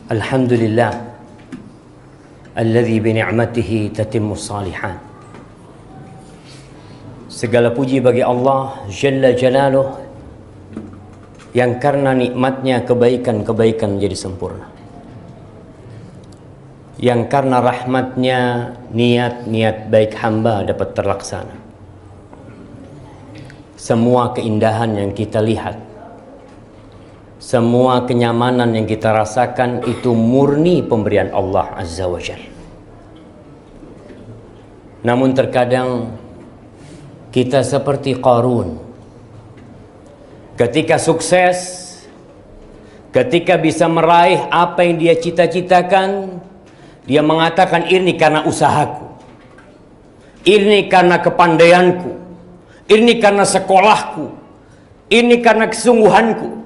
Alhamdulillah alladzi bi ni'matihi tatimmus shalihat. Segala puji bagi Allah Jalla Jalaluh yang karena nikmatnya kebaikan-kebaikan menjadi sempurna, yang karena rahmatnya niat-niat baik hamba dapat terlaksana. Semua keindahan yang kita lihat, semua kenyamanan yang kita rasakan itu murni pemberian Allah Azza wa Jalla. Namun terkadang kita seperti Qarun. Ketika sukses, ketika bisa meraih apa yang dia cita-citakan, dia mengatakan ini karena usahaku, ini karena kepandaianku, ini karena sekolahku, ini karena kesungguhanku.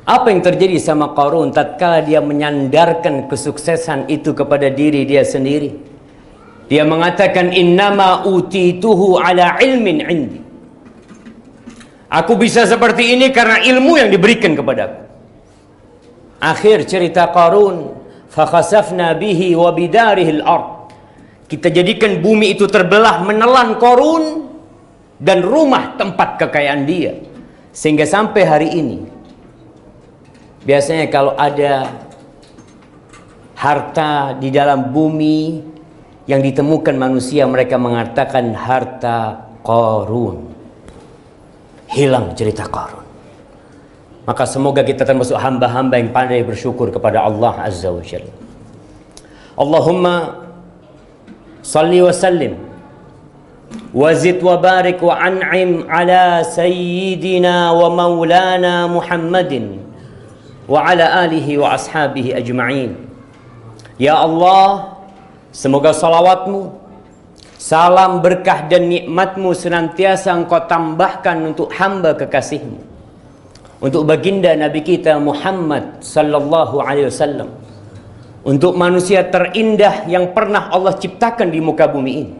Apa yang terjadi sama Qarun tatkala dia menyandarkan kesuksesan itu kepada diri dia sendiri? Dia mengatakan innama utituhu ala ilmin indi. Aku bisa seperti ini karena ilmu yang diberikan kepadaku. Akhir cerita Qarun, fakhasafna bihi wa bidarihi al-ard. Kita jadikan bumi itu terbelah menelan Qarun dan rumah tempat kekayaan dia. Sehingga sampai hari ini, biasanya kalau ada harta di dalam bumi yang ditemukan manusia, mereka mengatakan harta Qarun. Hilang cerita Qarun. Maka semoga kita termasuk hamba-hamba yang pandai bersyukur kepada Allah Azza wa Jalla. Allahumma salli wa sallim wa zid wa barik wa an'im ala sayyidina wa maulana Muhammadin wa ala alihi wa ashabihi ajma'in. Ya Allah, semoga salawatmu, salam berkah dan nikmatmu senantiasa engkau tambahkan untuk hamba kekasihmu, untuk baginda Nabi kita Muhammad sallallahu alaihi wasallam, untuk manusia terindah yang pernah Allah ciptakan di muka bumi ini,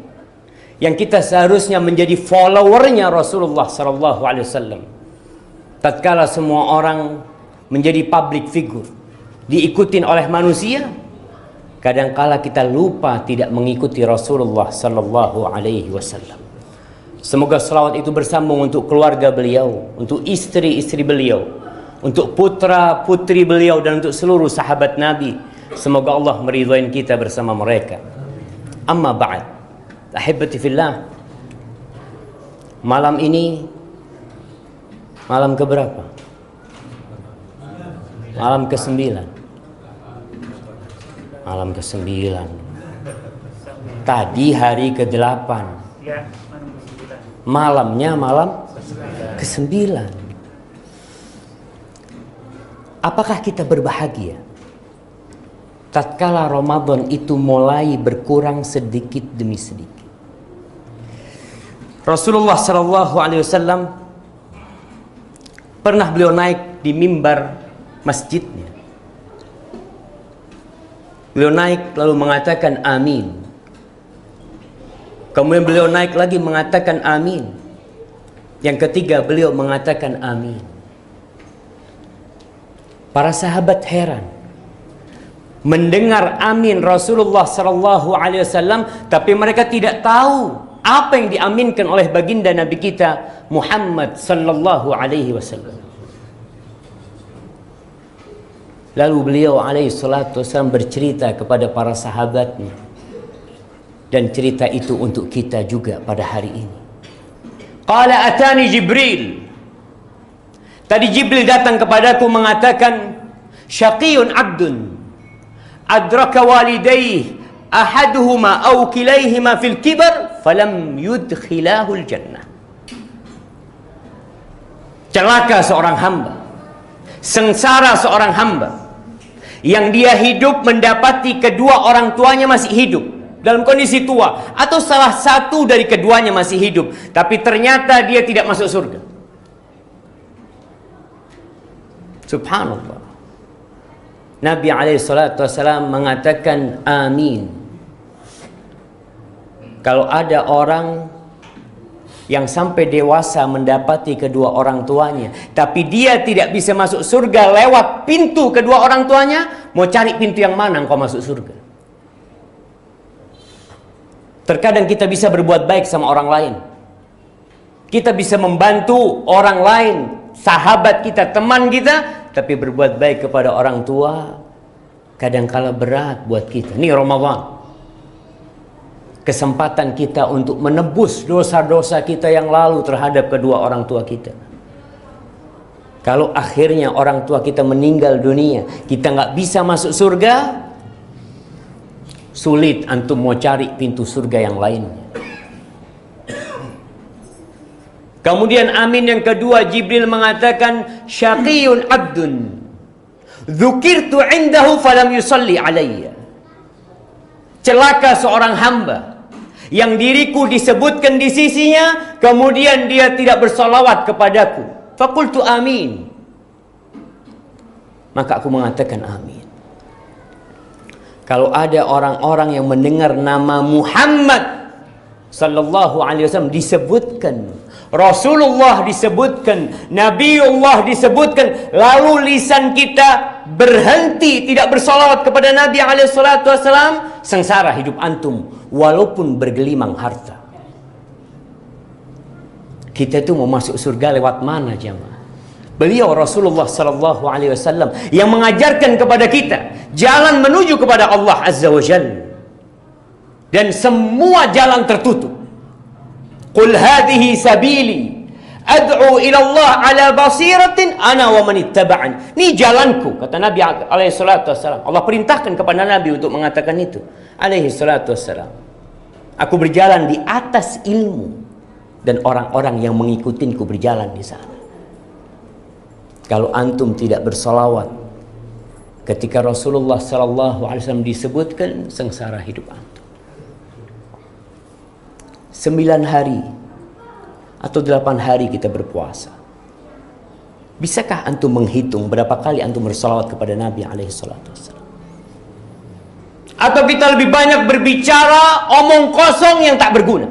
yang kita seharusnya menjadi followernya Rasulullah sallallahu alaihi wasallam. Tatkala semua orang menjadi public figure, diikutin oleh manusia, kadangkala kita lupa tidak mengikuti Rasulullah sallallahu alaihi wasallam. Semoga salawat itu bersambung untuk keluarga beliau, untuk istri-istri beliau, untuk putra-putri beliau, dan untuk seluruh sahabat Nabi. Semoga Allah meridhoin kita bersama mereka. Amma ba'd, ahibati fillah, malam ini malam keberapa? Malam ke-9. Malam ke-9. Tadi hari ke-8. Malamnya malam ke-9. Apakah kita berbahagia tatkala Ramadan itu mulai berkurang sedikit demi sedikit? Rasulullah sallallahu alaihi wasallam pernah beliau naik di mimbar masjidnya. Beliau naik lalu mengatakan amin. Kemudian beliau naik lagi mengatakan amin. Yang ketiga beliau mengatakan amin. Para sahabat heran mendengar amin Rasulullah sallallahu alaihi wasallam, tapi mereka tidak tahu apa yang diaminkan oleh baginda Nabi kita Muhammad sallallahu alaihi wasallam. Lalu beliau alaihi salatu wasallam bercerita kepada para sahabatnya, dan cerita itu untuk kita juga pada hari ini. Qala atani Jibril. Tadi Jibril datang kepadaku mengatakan, syaqiyun abdun adraka walidayhi ahaduhuma aw kilayhima fil kibar falam yudkhilahul jannah. Celaka seorang hamba, sengsara seorang hamba yang dia hidup mendapati kedua orang tuanya masih hidup dalam kondisi tua, atau salah satu dari keduanya masih hidup, tapi ternyata dia tidak masuk surga. Subhanallah. Nabi SAW mengatakan amin kalau ada orang yang sampai dewasa mendapati kedua orang tuanya, tapi dia tidak bisa masuk surga lewat pintu kedua orang tuanya, mau cari pintu yang mana engkau masuk surga? Terkadang kita bisa berbuat baik sama orang lain, kita bisa membantu orang lain, sahabat kita, teman kita, tapi berbuat baik kepada orang tua kadangkala berat buat kita. Ini Ramadan, kesempatan kita untuk menebus dosa-dosa kita yang lalu terhadap kedua orang tua kita. Kalau akhirnya orang tua kita meninggal dunia, kita nggak bisa masuk surga, sulit antum mau cari pintu surga yang lainnya. Kemudian amin yang kedua, Jibril mengatakan, syaqiyun abdun dzukirtu indahu falam yusalli alayya. Celaka seorang hamba yang diriku disebutkan di sisinya, kemudian dia tidak bersalawat kepadaku. Faqultu amin. Maka aku mengatakan amin. Kalau ada orang-orang yang mendengar nama Muhammad sallallahu alaihi wasallam disebutkan, Rasulullah disebutkan, Nabiullah disebutkan, lalu lisan kita berhenti tidak bersalawat kepada Nabi alaihi salatu wasallam, sengsara hidup antum walaupun bergelimang harta. Kita itu mau masuk surga lewat mana jemaah? Beliau Rasulullah sallallahu alaihi wasallam yang mengajarkan kepada kita jalan menuju kepada Allah azza wa jalla, dan semua jalan tertutup. Qul hadhihi sabili ad'u ila Allah ala basiratin ana wa man ittaba'an. Ini jalanku, kata Nabi alaihi salatu wasallam. Allah perintahkan kepada Nabi untuk mengatakan itu alaihi salatu wasallam. Aku berjalan di atas ilmu dan orang-orang yang mengikutinku berjalan di sana. Kalau antum tidak bersalawat ketika Rasulullah sallallahu alaihi wasallam disebutkan, sengsara hidup antum. 9 hari atau 8 hari kita berpuasa. Bisakah antum menghitung berapa kali antum bersalawat kepada Nabi alaihi salatu wasallam? Atau kita lebih banyak berbicara omong kosong yang tak berguna?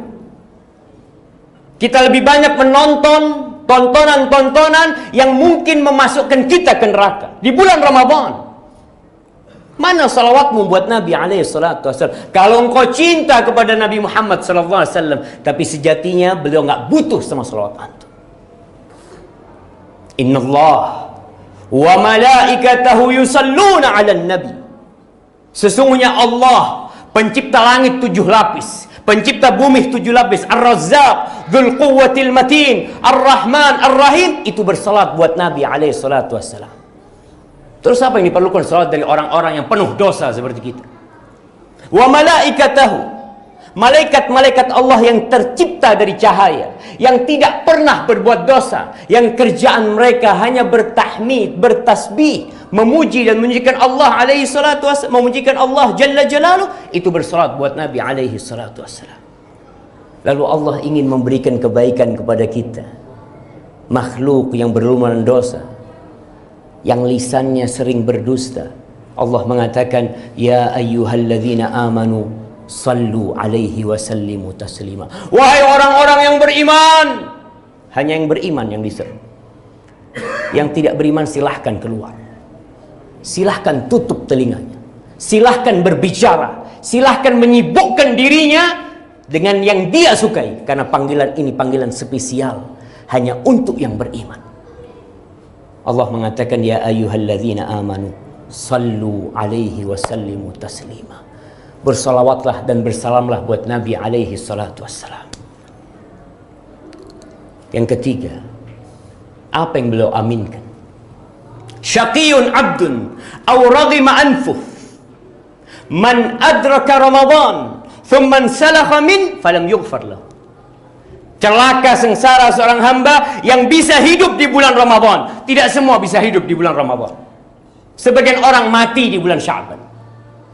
Kita lebih banyak menonton tontonan-tontonan yang mungkin memasukkan kita ke neraka di bulan Ramadan. Mana salawatmu buat Nabi alaihi salatu wasallam? Kalau engkau cinta kepada Nabi Muhammad sallallahu alaihi wasallam, tapi sejatinya beliau enggak butuh sama salawat antum. Innallah wa malaikatahu yusalluna 'alan nabi. Sesungguhnya Allah, pencipta langit 7 lapis, pencipta bumi 7 lapis, Ar-Razzaq, Dzul Quwwatil Matin, Ar-Rahman, Ar-Rahim, itu bersalat buat Nabi alaihi salatu wassalam. Terus apa yang diperlukan salat dari orang-orang yang penuh dosa seperti kita? Wa malaikatahu, malaikat-malaikat Allah yang tercipta dari cahaya, yang tidak pernah berbuat dosa, yang kerjaan mereka hanya bertahmid, bertasbih, memuji dan memujikan Allah alaihi salatu wassalam, memujikan Allah jalla jalaluh, itu bersalat buat Nabi alaihi salatu wassalam. Lalu Allah ingin memberikan kebaikan kepada kita, makhluk yang berlumuran dosa, yang lisannya sering berdusta. Allah mengatakan, ya ayyuhalladzina amanu sallu alaihi wa sallimu taslima. Wahai orang-orang yang beriman, hanya yang beriman yang diseru. Yang tidak beriman silahkan keluar, silahkan tutup telinganya, silahkan berbicara, silahkan menyibukkan dirinya dengan yang dia sukai, karena panggilan ini panggilan spesial hanya untuk yang beriman. Allah mengatakan, ya ayyuhalladzina amanu sallu alaihi wa sallimu taslima. Bersalawatlah dan bersalamlah buat Nabi alaihi salatu wassalam. Yang ketiga, apa yang beliau aminkan? Syaqiyun abdun aw raghima anfuh man adraka Ramadan thumma salakha min falam yughfar lahu. Celaka sengsara seorang hamba yang bisa hidup di bulan Ramadan. Tidak semua bisa hidup di bulan Ramadan. Sebagian orang mati di bulan Sya'ban.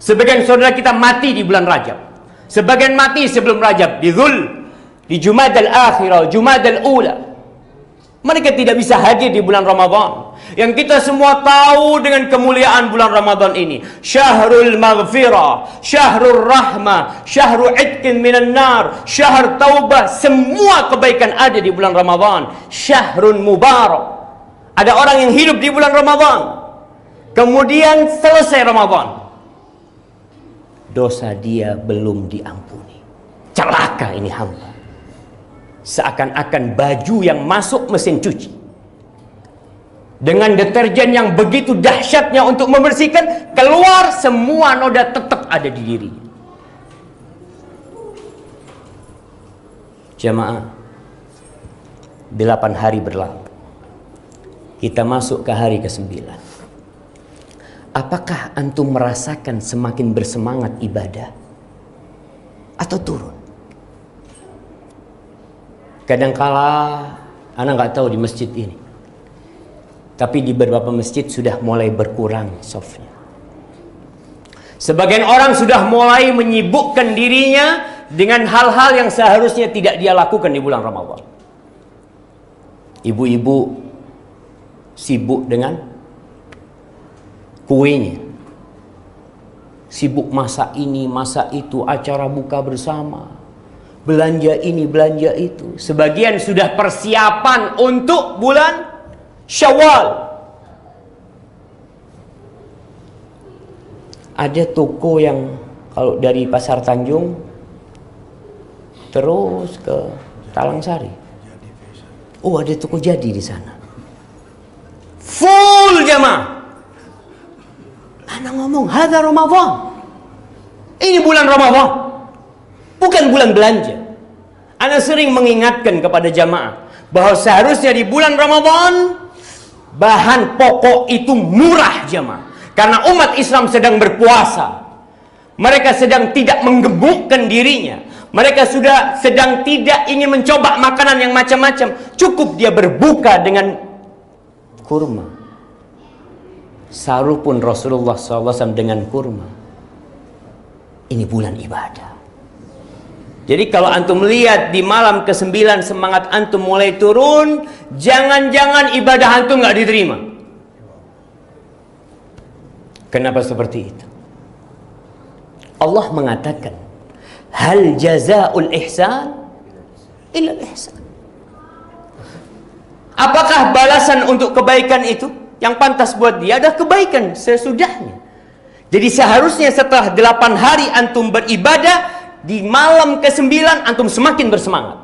Sebagian saudara kita mati di bulan Rajab. Sebagian mati sebelum Rajab, di Dzul, di Jumadal Akhirah, Jumadal Ula. Mereka tidak bisa hadir di bulan Ramadan. Yang kita semua tahu dengan kemuliaan bulan Ramadan ini. Syahrul maghfirah, syahrul rahmah, syahrul itqin minan nar, syahr taubah. Semua kebaikan ada di bulan Ramadan. Syahrun mubarak. Ada orang yang hidup di bulan Ramadan, kemudian selesai Ramadan, dosa dia belum diampuni. Celaka ini hamba. Seakan-akan baju yang masuk mesin cuci dengan deterjen yang begitu dahsyatnya untuk membersihkan, keluar semua noda tetap ada di diri. Jamaah, 8 hari berlalu, kita masuk ke hari ke-9. Apakah antum merasakan semakin bersemangat ibadah atau turun? Kadangkala anak nggak tahu di masjid ini, tapi di beberapa masjid sudah mulai berkurang softnya. Sebagian orang sudah mulai menyibukkan dirinya dengan hal-hal yang seharusnya tidak dia lakukan di bulan Ramadan. Ibu-ibu sibuk dengan kuenya, sibuk masak ini, masak itu, acara buka bersama, belanja ini, belanja itu. Sebagian sudah persiapan untuk bulan Syawal. Ada toko yang kalau dari Pasar Tanjung terus ke Talang Sari, oh ada toko jadi di sana, full jamaah. Anak ngomong, hadza Ramadan. Ini bulan Ramadan, bukan bulan belanja. Anak sering mengingatkan kepada jamaah bahwa seharusnya di bulan Ramadan bahan pokok itu murah jamaah. Karena umat Islam sedang berpuasa. Mereka sedang tidak menggemukkan dirinya. Mereka sudah sedang tidak ingin mencoba makanan yang macam-macam. Cukup dia berbuka dengan kurma. Saruh pun Rasulullah SAW dengan kurma. Ini bulan ibadah. Jadi kalau antum lihat di malam ke-9 semangat antum mulai turun, jangan-jangan ibadah antum nggak diterima. Kenapa seperti itu? Allah mengatakan, hal jazaa'ul ihsan illa ihsan. Apakah balasan untuk kebaikan itu yang pantas buat dia adalah kebaikan sesudahnya. Jadi seharusnya setelah 8 hari antum beribadah, di malam ke-9 antum semakin bersemangat.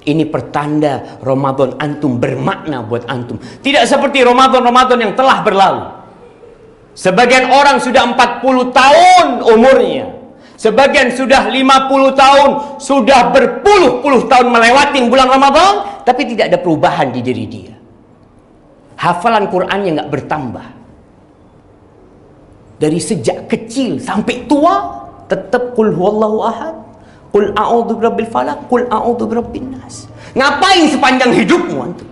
Ini pertanda Ramadan antum bermakna buat antum. Tidak seperti Ramadan yang telah berlalu. Sebagian orang sudah 40 tahun umurnya, sebagian sudah 50 tahun, sudah berpuluh-puluh tahun melewati bulan Ramadan, tapi tidak ada perubahan di diri dia. Hafalan Qur'annya nggak bertambah. Dari sejak kecil sampai tua, tetap qul huwallahu ahad, qul a'udzu birabbil falaq, qul a'udzu birabbin nas. Ngapain sepanjang hidupmu antum?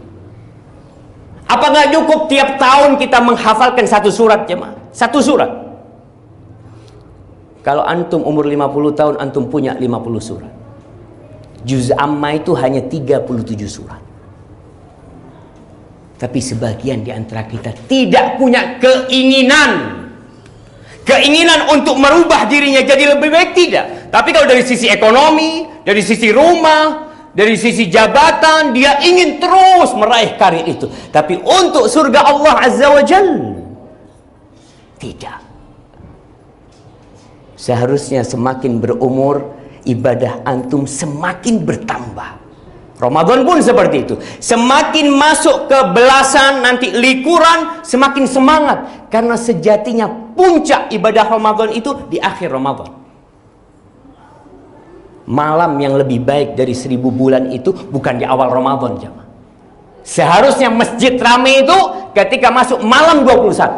Apa nggak cukup tiap tahun kita menghafalkan satu surat jemaah? Satu surat. Kalau antum umur 50 tahun, antum punya 50 surat. Juz amma itu hanya 37 surat. Tapi sebagian di antara kita tidak punya keinginan untuk merubah dirinya jadi lebih baik, tidak. Tapi kalau dari sisi ekonomi, dari sisi rumah, dari sisi jabatan, dia ingin terus meraih karir itu. Tapi untuk surga Allah Azza wa Jalla, tidak. Seharusnya semakin berumur, ibadah antum semakin bertambah. Ramadan pun seperti itu. Semakin masuk ke belasan, nanti likuran, semakin semangat. Karena sejatinya puncak ibadah Ramadan itu di akhir Ramadan. Malam yang lebih baik dari 1000 bulan itu bukan di awal Ramadan, jemaah. Seharusnya masjid ramai itu ketika masuk malam 21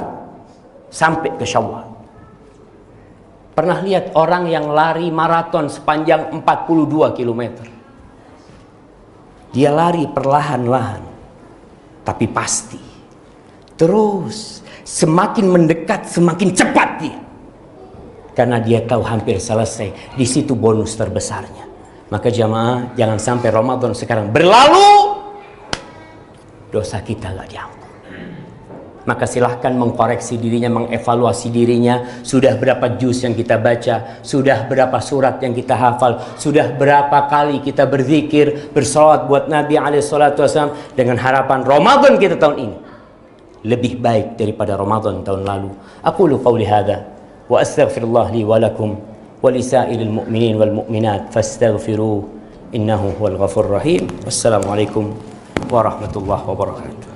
sampai ke Syawal. Pernah lihat orang yang lari maraton sepanjang 42 km. Dia lari perlahan-lahan, tapi pasti. Terus semakin mendekat, semakin cepat dia. Karena dia tahu hampir selesai. Di situ bonus terbesarnya. Maka jamaah, jangan sampai Ramadan sekarang berlalu, dosa kita gak diampuni. Maka silahkan mengkoreksi dirinya, mengevaluasi dirinya. Sudah berapa juz yang kita baca, sudah berapa surat yang kita hafal, sudah berapa kali kita berzikir, bersolawat buat Nabi SAW, dengan harapan Ramadan kita tahun ini lebih baik daripada Ramadan tahun lalu. Aqulu qawli hadha wa astaghfirullah li wa lakum wa lisairil mu'minin wal mu'minat fastaghfiruh innahu huwal ghafurur rahim. Wassalamualaikum warahmatullahi wabarakatuh.